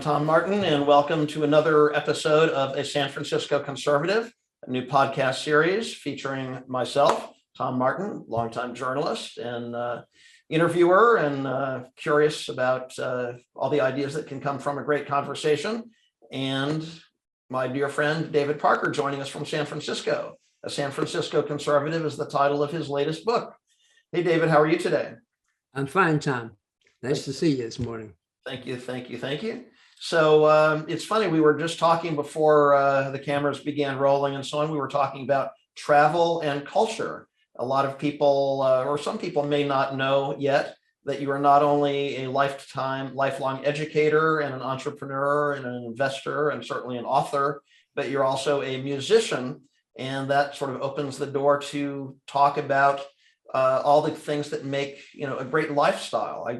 Tom Martin, and welcome to another episode of A San Francisco Conservative, a new podcast series featuring myself, Tom Martin, longtime journalist and interviewer, and curious about all the ideas that can come from a great conversation. And my dear friend, David Parker, joining us from San Francisco. A San Francisco Conservative is the title of his latest book. Hey, David, how are you today? I'm fine, Tom. Nice to see you this morning. Thank you. So it's funny, we were just talking before the cameras began rolling and so on. We were talking about travel and culture. A lot of people, or some people may not know yet, that you are not only a lifelong educator and an entrepreneur and an investor and certainly an author, but you're also a musician. And that sort of opens the door to talk about all the things that make a great lifestyle. I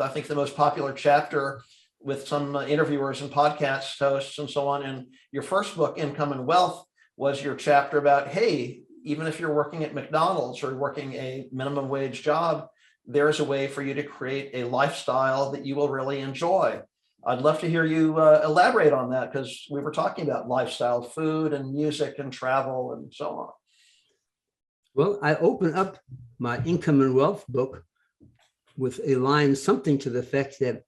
think the most popular chapter with some interviewers and podcast hosts and so on in your first book, Income and Wealth, was your chapter about, hey, even if you're working at McDonald's or working a minimum wage job, there is a way for you to create a lifestyle that you will really enjoy. I'd love to hear you elaborate on that, because we were talking about lifestyle, food and music and travel and so on. Well, I open up my Income and Wealth book with a line, something to the effect that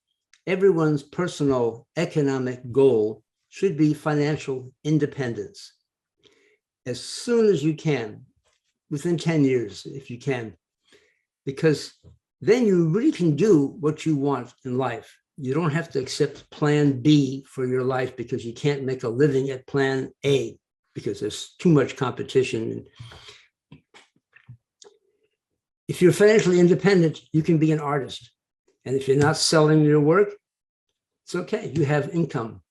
everyone's personal economic goal should be financial independence as soon as you can, within 10 years, if you can, because then you really can do what you want in life. You don't have to accept plan B for your life because you can't make a living at plan A because there's too much competition. If you're financially independent, you can be an artist. And if you're not selling your work, it's okay. You have income.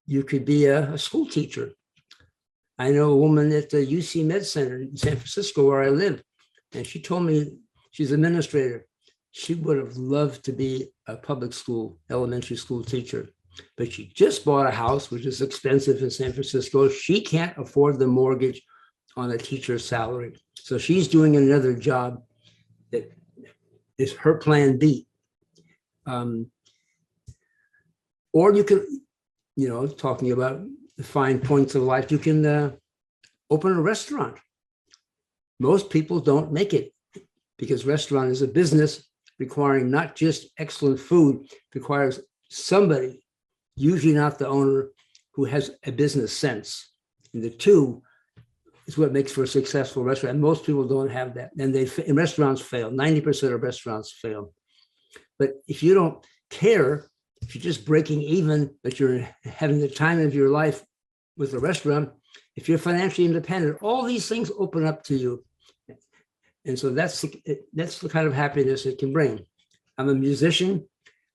You could be a school teacher. I know a woman at the UC Med Center in San Francisco where I live, and she told me she's an administrator. She would have loved to be a public school, elementary school teacher, but she just bought a house, which is expensive in San Francisco. She can't afford the mortgage on a teacher's salary. So she's doing another job that is her plan B. Or you could, talking about the fine points of life, you can open a restaurant. Most people don't make it because restaurant is a business requiring not just excellent food, requires somebody, usually not the owner, who has a business sense. And the two is what makes for a successful restaurant. And most people don't have that. And restaurants fail. 90% of restaurants fail. But if you don't care, if you're just breaking even, but you're having the time of your life with a restaurant, if you're financially independent, all these things open up to you. And so that's the kind of happiness it can bring. I'm a musician.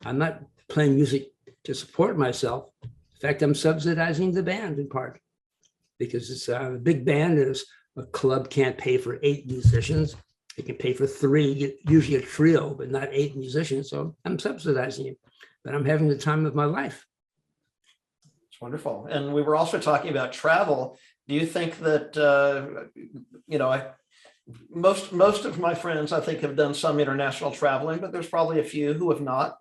I'm not playing music to support myself. In fact, I'm subsidizing the band in part, because it's a big band. A club can't pay for 8 musicians. It can pay for 3, usually a trio, but not 8 musicians. So I'm subsidizing it, but I'm having the time of my life. It's wonderful. And we were also talking about travel. Do you think that, most of my friends, I think, have done some international traveling, but there's probably a few who have not.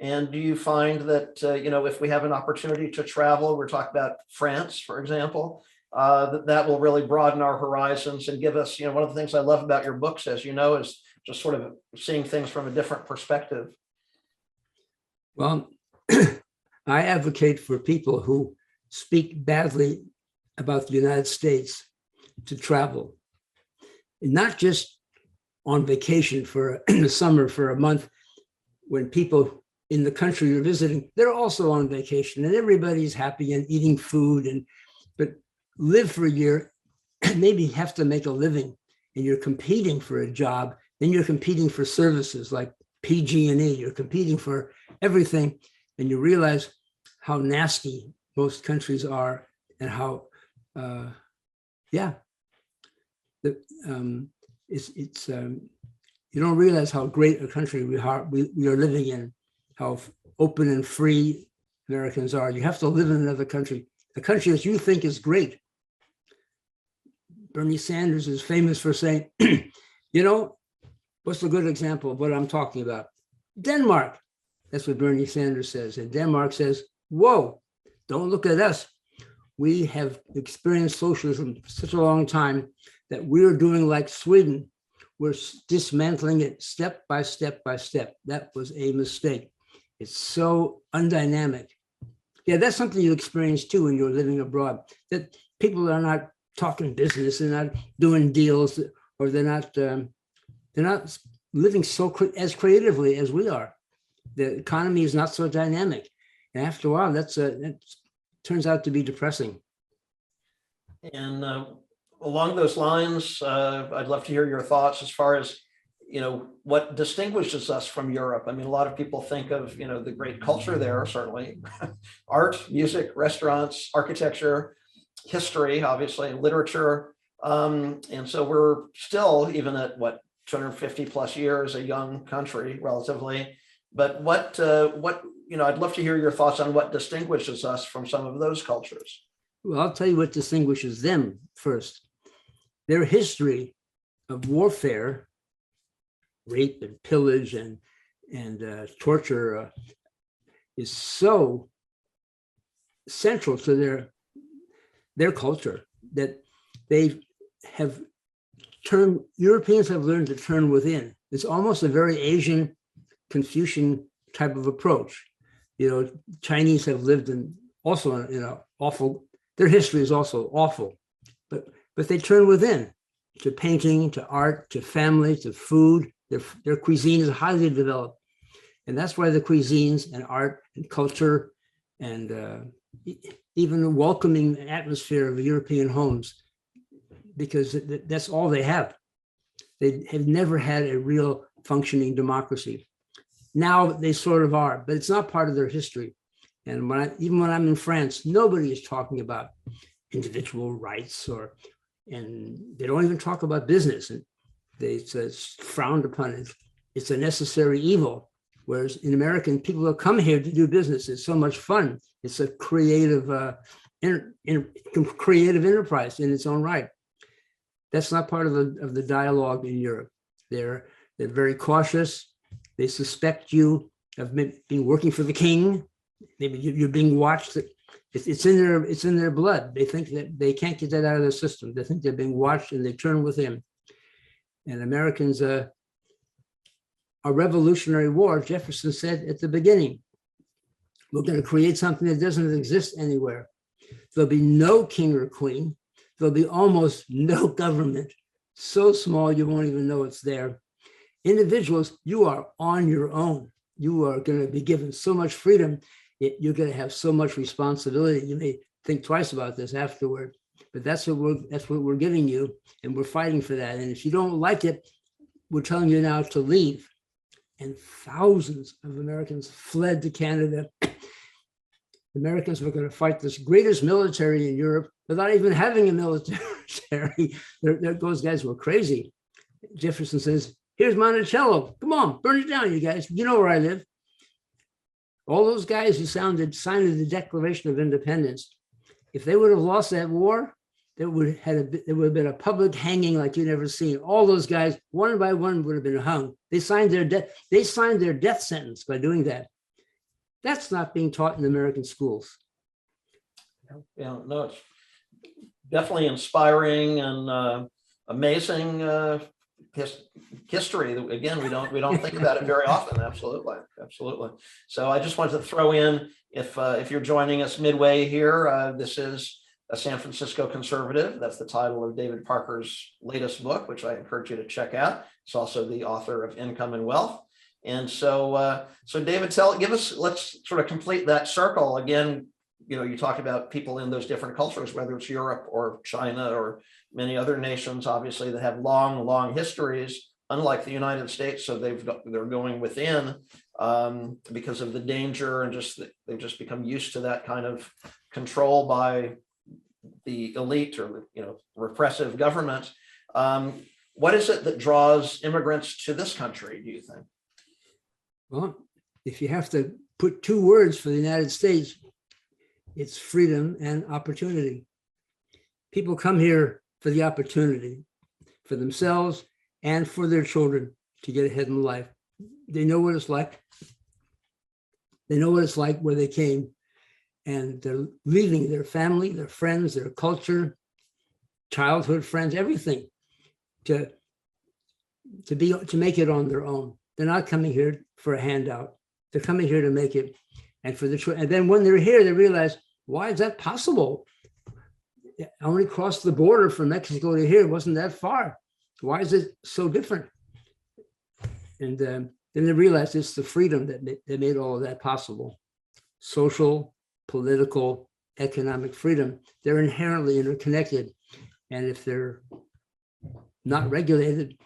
And do you find that, if we have an opportunity to travel, we're talking about France, for example, that will really broaden our horizons and give us, one of the things I love about your books, as you know, is just sort of seeing things from a different perspective. Well, I advocate for people who speak badly about the United States to travel, not just on vacation in the summer for a month when people in the country you're visiting, they're also on vacation and everybody's happy and eating food, but live for a year, maybe have to make a living, and you're competing for a job, then you're competing for services like PG&E, you're competing for everything, and you realize how nasty most countries are and how, you don't realize how great a country we are living in, how open and free Americans are. You have to live in another country, a country that you think is great. Bernie Sanders is famous for saying, what's a good example of what I'm talking about? Denmark. That's what Bernie Sanders says. And Denmark says, whoa, don't look at us. We have experienced socialism for such a long time that we're doing like Sweden. We're dismantling it step by step by step. That was a mistake. It's so undynamic. Yeah, that's something you experience too when you're living abroad, that people are not talking business, they're not doing deals, or they're not living as creatively as we are. The economy is not so dynamic. And after a while, that turns out to be depressing. And along those lines, I'd love to hear your thoughts as far as, what distinguishes us from Europe. I mean, a lot of people think of, the great culture there, certainly art, music, restaurants, architecture, history, obviously, literature. And so we're still, even at 250 plus years, a young country relatively. But I'd love to hear your thoughts on what distinguishes us from some of those cultures. Well, I'll tell you what distinguishes them first. Their history of warfare, rape and pillage and torture is so central to their culture that Europeans have learned to turn within. It's almost a very Asian Confucian type of approach. Chinese have lived in awful, their history is also awful, but they turn within to painting, to art, to family, to food. Their cuisine is highly developed. And that's why the cuisines and art and culture and even the welcoming atmosphere of European homes, because that's all they have. They have never had a real functioning democracy. Now they sort of are, but it's not part of their history. And even when I'm in France, nobody is talking about individual rights, and they don't even talk about business. And it's frowned upon. It's a necessary evil. Whereas in American, people who come here to do business, it's so much fun. It's a creative enterprise in its own right. That's not part of the dialogue in Europe. They're very cautious. They suspect you of being working for the king. Maybe you're being watched. It's in their blood. They think that they can't get that out of their system. They think they're being watched, and they turn within. And Americans, a Revolutionary War, Jefferson said at the beginning, we're going to create something that doesn't exist anywhere. There'll be no king or queen. There'll be almost no government, so small you won't even know it's there. Individuals, you are on your own. You are going to be given so much freedom. You're going to have so much responsibility. You may think twice about this afterward, but that's what we're giving you, and we're fighting for that. And if you don't like it, we're telling you now to leave. And thousands of Americans fled to Canada. Americans were going to fight this greatest military in Europe without even having a military. Those guys were crazy. Jefferson says, here's Monticello. Come on, burn it down, you guys. You know where I live. All those guys who signed the Declaration of Independence, if they would have lost that war, there would have been a public hanging like you've never seen. All those guys, one by one, would have been hung. They signed their death sentence by doing that. That's not being taught in American schools. Yeah, no, it's definitely inspiring and amazing history. Again, we don't think about it very often. Absolutely. So I just wanted to throw in, if you're joining us midway here, this is A San Francisco Conservative. That's the title of David Parker's latest book, which I encourage you to check out. It's also the author of Income and Wealth. And so David, let's sort of complete that circle again. You talk about people in those different cultures, whether it's Europe or China or many other nations, obviously, that have long histories, unlike the United States. So they're going within because of the danger, and they've just become used to that kind of control by the elite or repressive government. What is it that draws immigrants to this country, do you think? Well, if you have to put two words for the United States, it's freedom and opportunity. People come here for the opportunity, for themselves and for their children to get ahead in life. They know what it's like They know what it's like where they came, and they're leaving their family, their friends, their culture, childhood friends, everything to make it on their own. They're not coming here for a handout. They're coming here to make it, and and then when they're here, they realize, why is that possible? I only crossed the border from Mexico to here. It wasn't that far. Why is it so different? And then they realize it's the freedom that made all of that possible. Social, political, economic freedom. They're inherently interconnected. And if they're not regulated,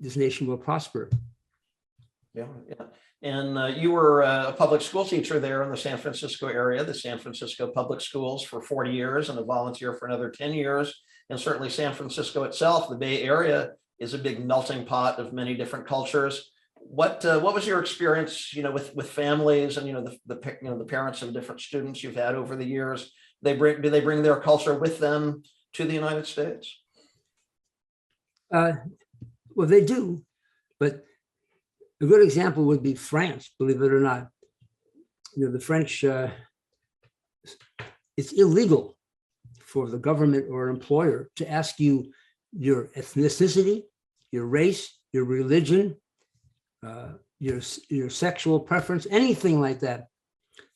this nation will prosper. Yeah, yeah. And you were a public school teacher there in the San Francisco area, the San Francisco Public Schools for 40 years and a volunteer for another 10 years. And certainly San Francisco itself, the Bay Area, is a big melting pot of many different cultures. What was your experience, with families and the parents of different students you've had over the years? Do they bring their culture with them to the United States? Well, they do, but a good example would be France, believe it or not. The French, it's illegal for the government or employer to ask you your ethnicity, your race, your religion, your sexual preference, anything like that.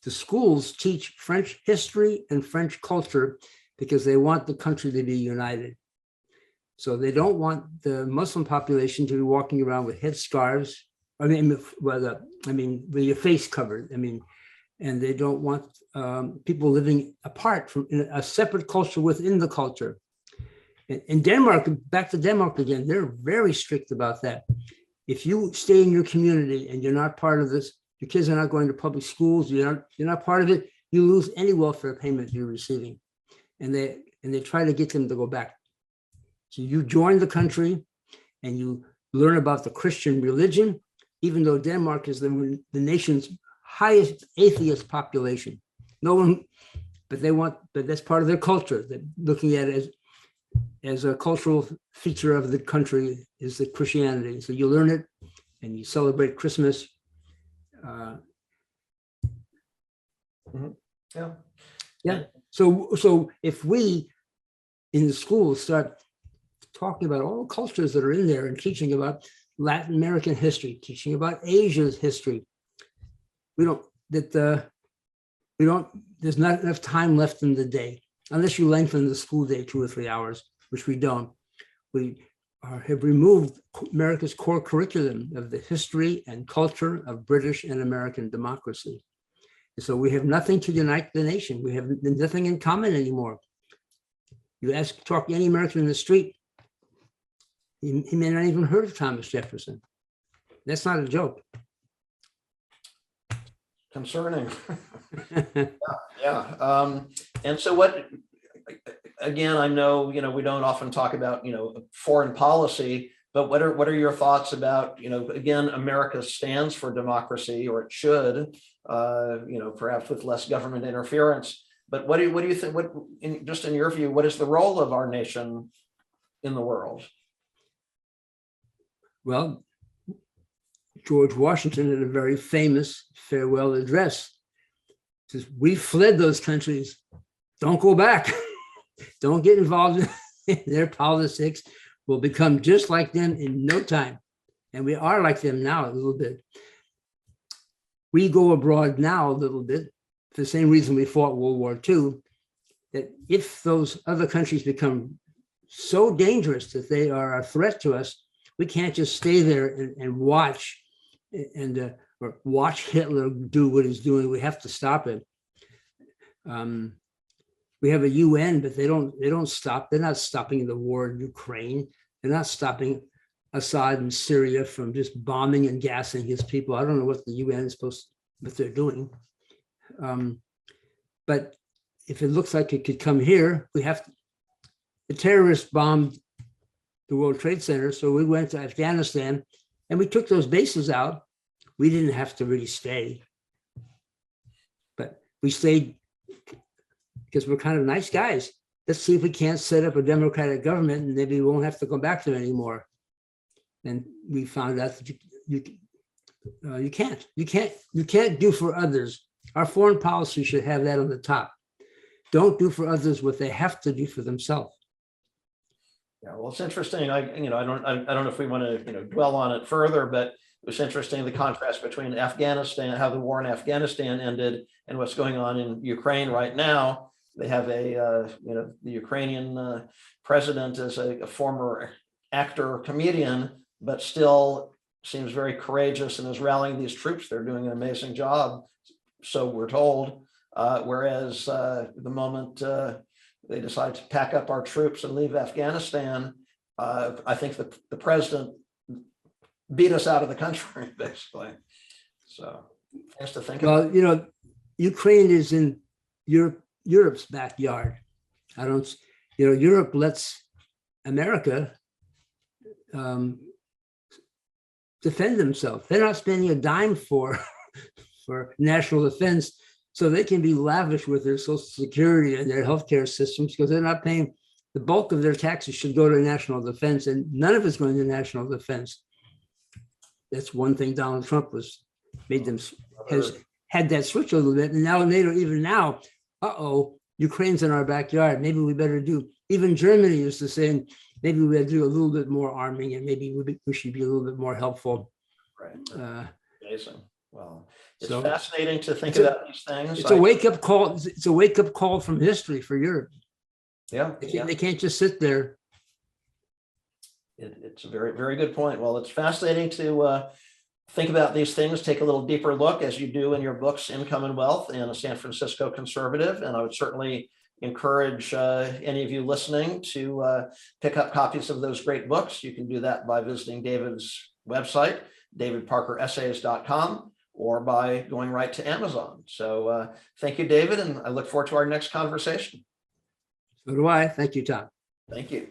The schools teach French history and French culture because they want the country to be united. So they don't want the Muslim population to be walking around with headscarves. With your face covered. And they don't want people living apart from in a separate culture within the culture. In Denmark, back to Denmark again, they're very strict about that. If you stay in your community and you're not part of this, your kids are not going to public schools, you're not part of it, you lose any welfare payment you're receiving. And they try to get them to go back. So you join the country and you learn about the Christian religion, even though Denmark is the nation's highest atheist population. No one, but that's part of their culture. They're looking at it as a cultural feature of the country is the Christianity. So you learn it and you celebrate Christmas. Yeah. Yeah. So if we in the schools start talking about all the cultures that are in there and teaching about Latin American history, teaching about Asia's history, there's not enough time left in the day, unless you lengthen the school day 2 or 3 hours, which we don't. We have removed America's core curriculum of the history and culture of British and American democracy. And so we have nothing to unite the nation. We have nothing in common anymore. You talk to any American in the street, he may not even heard of Thomas Jefferson. That's not a joke. Concerning. Yeah. And so again, I know, we don't often talk about, foreign policy, but what are your thoughts about, again, America stands for democracy, or it should, perhaps with less government interference. But what do you think, just in your view, what is the role of our nation in the world? Well, George Washington had a very famous farewell address. He says, we fled those countries. Don't go back. Don't get involved in their politics. We'll become just like them in no time. And we are like them now a little bit. We go abroad now a little bit for the same reason we fought World War II, that if those other countries become so dangerous that they are a threat to us, we can't just stay there and watch or watch Hitler do what he's doing. We have to stop it. We have a UN, but they don't stop. They're not stopping the war in Ukraine. They're not stopping Assad in Syria from just bombing and gassing his people. I don't know what the UN is what they're doing. But if it looks like it could come here, the terrorists bombed the World Trade Center. So we went to Afghanistan and we took those bases out. We didn't have to really stay, but we stayed because we're kind of nice guys. Let's see if we can't set up a democratic government and maybe we won't have to go back there anymore. And we found out that you can't do for others Our foreign policy should have that on the top. Don't do for others what they have to do for themselves. Yeah, well, it's interesting. I don't know if we want to, dwell on it further, but it was interesting, the contrast between Afghanistan, how the war in Afghanistan ended, and what's going on in Ukraine right now. They have the Ukrainian president as a former actor, comedian, but still seems very courageous and is rallying these troops. They're doing an amazing job, so we're told. Whereas the moment they decide to pack up our troops and leave Afghanistan, I think the president beat us out of the country, basically. So things to think about. Well, Ukraine is in Europe's backyard. Europe lets America defend themselves. They're not spending a dime for national defense, so they can be lavish with their Social Security and their healthcare systems because they're not paying. The bulk of their taxes should go to national defense, and none of it's going to national defense. That's one thing Donald Trump has had that switch a little bit, and now NATO, even now, Ukraine's in our backyard. Maybe we better do. Even Germany is the same. Maybe we better do a little bit more arming, and maybe we should be a little bit more helpful. Right. Amazing. Well, it's fascinating to think about these things. It's a wake-up call. It's a wake-up call from history for Europe. Yeah. They can't just sit there. It's a very, very good point. Well, it's fascinating to think about these things, take a little deeper look, as you do in your books, Income and Wealth and a San Francisco Conservative. And I would certainly encourage any of you listening to pick up copies of those great books. You can do that by visiting David's website, davidparkeressays.com, or by going right to Amazon. So thank you, David, and I look forward to our next conversation. So do I. Thank you, Tom. Thank you.